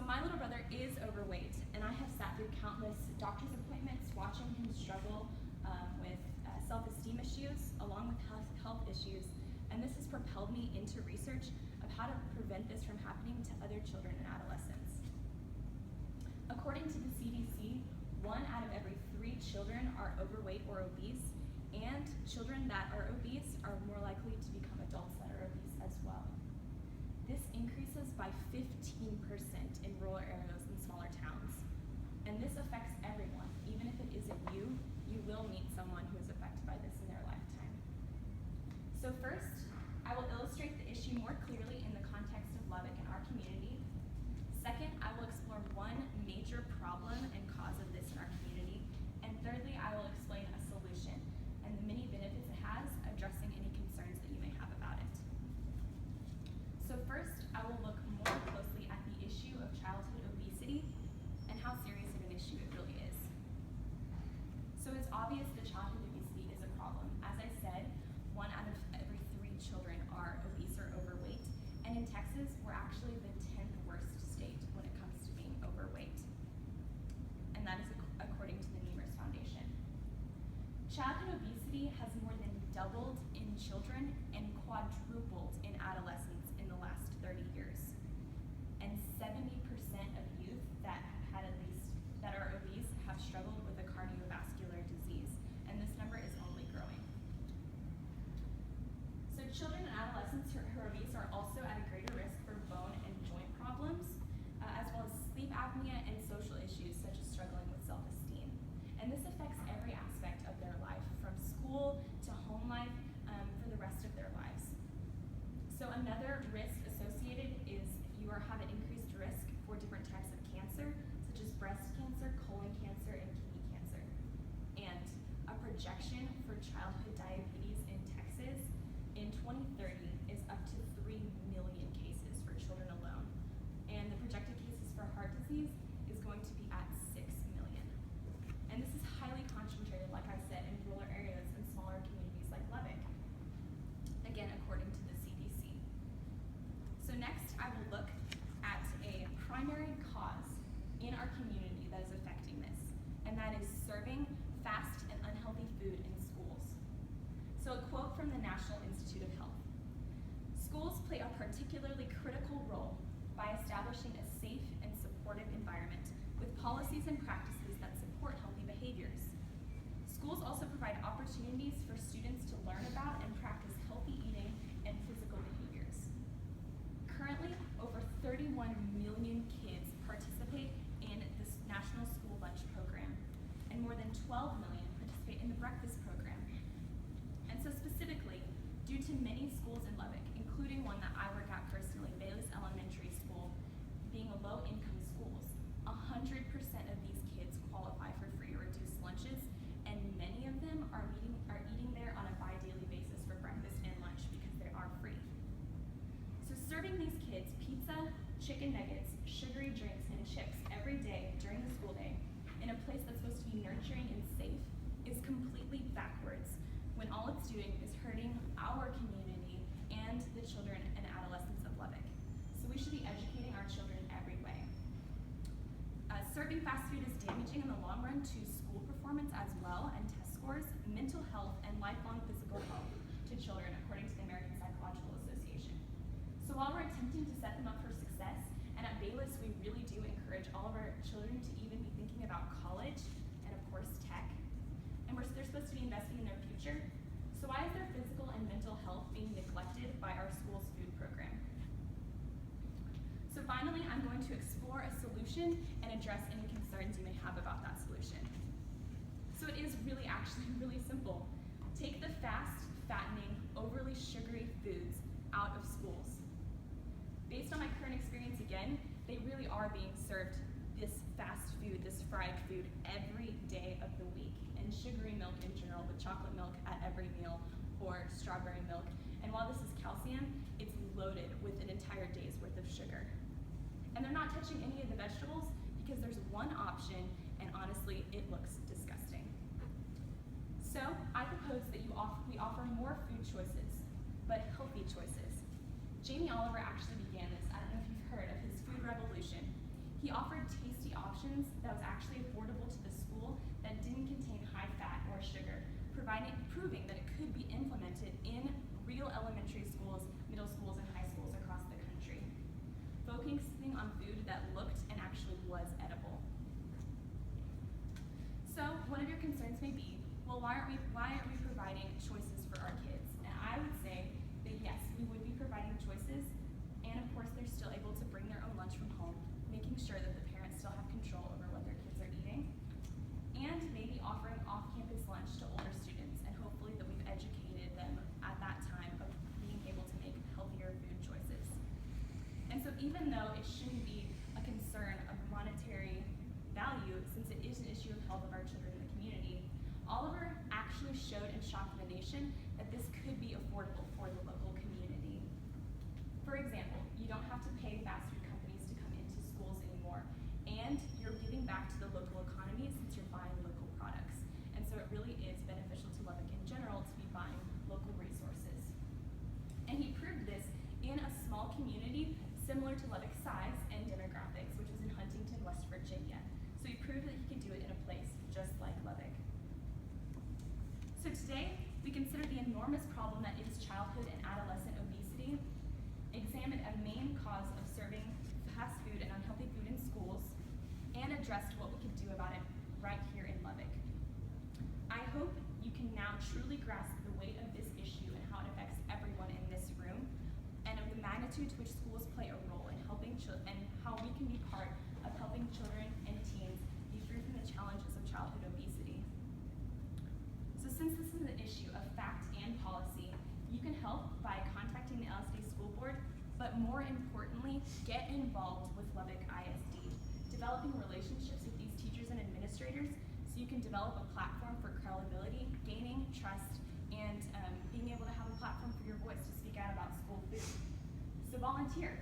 my little brother is overweight, and I have sat through countless doctor's appointments watching him struggle with self-esteem issues along with health issues, and this has propelled me into research of how to prevent this from happening to other children and adolescents. According to the CDC, 1 out of every 3 children are overweight or obese, and children that are obese are more likely to become adults that are obese as well. This increases by 15% in rural areas and smaller towns. And this affects everyone. Even if it isn't you, you will meet someone who is affected by this in their lifetime. So first, I will illustrate the issue more clearly in the context of Lubbock and our community. Second, I will explore one major problem and cause of this in our community. And thirdly, I will explain a solution and the many benefits it has, addressing any concerns that you may have about it. So first, I will look more closely at the issue of childhood obesity and how serious of an issue it really is. So it's obvious that childhood obesity is a problem. As I said, 1 out of every 3 children are obese or overweight, and in Texas, we're actually the 10th worst state when it comes to being overweight. And that is according to the Nemers Foundation. Childhood obesity has more than doubled in children and quadrupled in adolescents in the last 30 years. And 70% of youth that are obese have struggled with a cardiovascular disease, and this number is only growing. So children and adolescents who are obese are also at a greater risk for bone and joint problems, as well as sleep apnea and social issues such as struggling with self-esteem. And this affects every aspect of their life, from school to home life, for the rest of their lives. So another risk associated is you have an increased risk for different types of cancer, such as breast cancer, colon cancer, and kidney cancer. And a projection for childhood diabetes in Texas in 2030 is up to 3 million cases for children alone. And the projected cases for heart disease is going to be at 6 million. And this is highly concentrated, like I said, in rural areas and smaller communities like Lubbock, again, according to the CDC. So next, I will look at a primary cause in our community that is affecting this, and that is serving fast and unhealthy food in schools. So a quote from the National Institute of Health: "Schools play a particularly critical role by establishing a safe and supportive environment with policies and practices that support healthy behaviors. Schools also provide opportunities for students to learn about and practice healthy eating and physical behaviors." Currently, over 31 million kids participate in this National School Lunch Program, and more than 12 million participate in the breakfast program. And so specifically, due to many schools in Lubbock, including one that I work at personally, Bayless Elementary School, being a low-income schools, 100% of these kids qualify for free or reduced lunches, and many of them are eating there on a bi-daily basis for breakfast and lunch because they are free. So serving these kids pizza, chicken nuggets, sugary drinks, and chips every day during the school day in a place that's supposed to be nurturing and safe is completely backwards, when all it's doing is hurting our community and the children and adolescents of Lubbock. So we should be educating our children in every way. Serving fast food is damaging in the long run to school performance as well, and test scores, mental health, and lifelong physical health to children, according to the American Psychological Association. So while we're attempting to set them up for success, and at Bayless we really do encourage all of our children to even be thinking about college and of course tech, and they're supposed to be investing in their future. So why is their physical and mental health being neglected by our school's food program? So finally, I'm going to explore a solution and address any concerns you may have about that solution. So it is actually really simple. Take the fast, fattening, overly sugary foods out of schools. Based on my current experience again, they really are being served this fast food, this fried food every day of the week, and sugary milk in general, with chocolate milk at every meal or strawberry milk. And while this is calcium, it's loaded with an entire day's worth of sugar. And they're not touching any of the vegetables because there's one option, and honestly, it looks disgusting. So I propose that we offer more food choices, but healthy choices. Jamie Oliver actually began this. I don't know if you've heard of his food revolution. He proving that it could be implemented in real elementary schools, middle schools, and high schools across the country, focusing on food that looked and actually was edible. So one of your concerns may be, well, why aren't we providing choices for our kids? And I would say that yes, we would be providing choices, and of course they're still able to bring their own lunch from home, making sure that the parents still have control over what their kids are eating, and maybe offering off-campus lunch to older students, and hopefully that we've educated them at that time of being able to make healthier food choices. And so even though it shouldn't be a concern of monetary value, since it is an issue of health of our children in the community, Oliver actually showed and shocked the nation that this could be affordable for the local community. For example, you don't have to pay fast food companies to come into schools anymore, and you're giving back to the local economy since you're buying local products. And so it really is beneficial to Lubbock in general to be buying local resources. And he proved this in a small community similar to Lubbock's size and demographics, which was in Huntington, West Virginia. So he proved that he could do it in a place just like Lubbock. So today, we consider the enormous problem that is childhood and adolescent obesity, examined a main cause of serving fast food and unhealthy food in schools, and addressed what we could do about it right here in Lubbock. I hope you can now truly grasp the weight of this issue and how it affects everyone in this room, and of the magnitude to which schools play a role in helping children, and how we can be part of helping children and teens be free from the challenges of childhood obesity. So since this is an issue of fact and policy, you can help by contacting the LSD School Board, but more importantly, get involved with Lubbock ISD, developing relationships with these teachers and administrators so you can develop a platform for credibility, gaining trust, and being able to have a platform for your voice to speak out about school food. So volunteer.